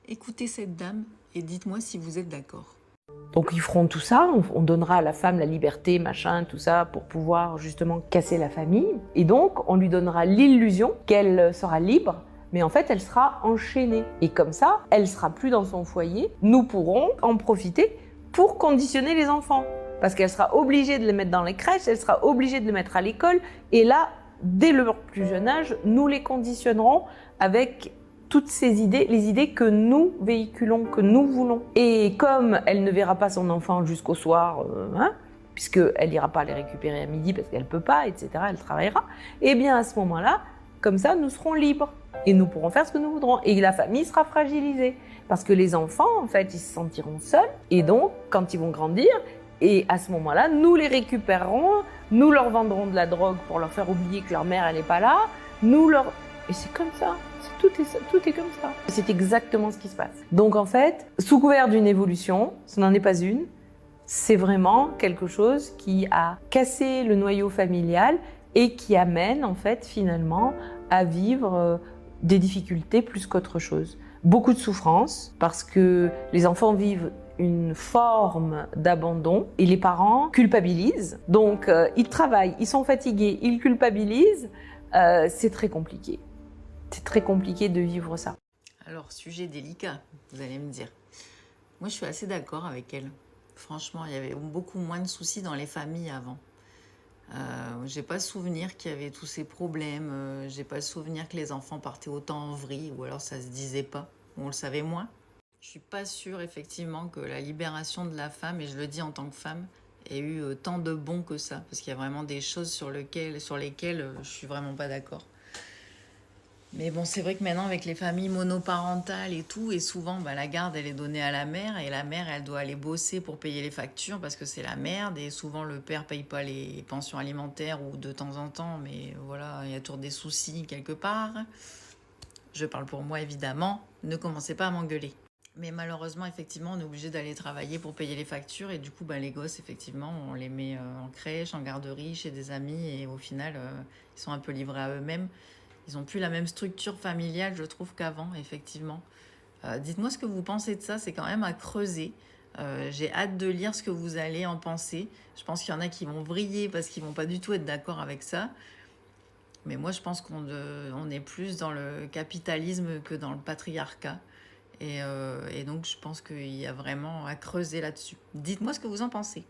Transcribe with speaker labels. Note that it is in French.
Speaker 1: Écoutez cette dame et dites-moi si vous êtes d'accord.
Speaker 2: Donc ils feront tout ça, on donnera à la femme la liberté, machin, tout ça, pour pouvoir justement casser la famille. Et donc on lui donnera l'illusion qu'elle sera libre, mais en fait elle sera enchaînée. Et comme ça, elle sera plus dans son foyer, nous pourrons en profiter pour conditionner les enfants. Parce qu'elle sera obligée de les mettre dans les crèches, elle sera obligée de les mettre à l'école, et là, dès leur plus jeune âge, nous les conditionnerons avec toutes ces idées, les idées que nous véhiculons, que nous voulons. Et comme elle ne verra pas son enfant jusqu'au soir, puisqu'elle n'ira pas les récupérer à midi parce qu'elle ne peut pas, etc., elle travaillera, et bien à ce moment-là, comme ça, nous serons libres. Et nous pourrons faire ce que nous voudrons. Et la famille sera fragilisée. Parce que les enfants, en fait, ils se sentiront seuls. Et donc, quand ils vont grandir, et à ce moment-là, nous les récupérerons, nous leur vendrons de la drogue pour leur faire oublier que leur mère, elle n'est pas là, Et c'est comme ça. Tout est comme ça. C'est exactement ce qui se passe. Donc en fait, sous couvert d'une évolution, ce n'en est pas une, c'est vraiment quelque chose qui a cassé le noyau familial et qui amène en fait finalement à vivre des difficultés plus qu'autre chose. Beaucoup de souffrance parce que les enfants vivent une forme d'abandon et les parents culpabilisent. Donc ils travaillent, ils sont fatigués, ils culpabilisent. C'est très compliqué. C'est très compliqué de vivre ça.
Speaker 1: Alors, sujet délicat, vous allez me dire. Moi, je suis assez d'accord avec elle. Franchement, il y avait beaucoup moins de soucis dans les familles avant. J'ai pas souvenir qu'il y avait tous ces problèmes. J'ai pas souvenir que les enfants partaient autant en vrille, ou alors ça se disait pas, ou on le savait moins. Je suis pas sûre, effectivement, que la libération de la femme, et je le dis en tant que femme, ait eu tant de bon que ça. Parce qu'il y a vraiment des choses sur lesquelles je suis vraiment pas d'accord. Mais bon, c'est vrai que maintenant, avec les familles monoparentales et tout, et souvent, la garde, elle est donnée à la mère, et la mère, elle doit aller bosser pour payer les factures, parce que c'est la merde, et souvent, le père paye pas les pensions alimentaires, ou de temps en temps, mais voilà, il y a toujours des soucis quelque part. Je parle pour moi, évidemment, ne commencez pas à m'engueuler. Mais malheureusement, effectivement, on est obligé d'aller travailler pour payer les factures, et du coup, les gosses, effectivement, on les met en crèche, en garderie, chez des amis, et au final, ils sont un peu livrés à eux-mêmes. Ils n'ont plus la même structure familiale, je trouve, qu'avant, effectivement. Dites-moi ce que vous pensez de ça, c'est quand même à creuser. J'ai hâte de lire ce que vous allez en penser. Je pense qu'il y en a qui vont vriller parce qu'ils ne vont pas du tout être d'accord avec ça. Mais moi, je pense qu'on est plus dans le capitalisme que dans le patriarcat. Et donc, je pense qu'il y a vraiment à creuser là-dessus. Dites-moi ce que vous en pensez.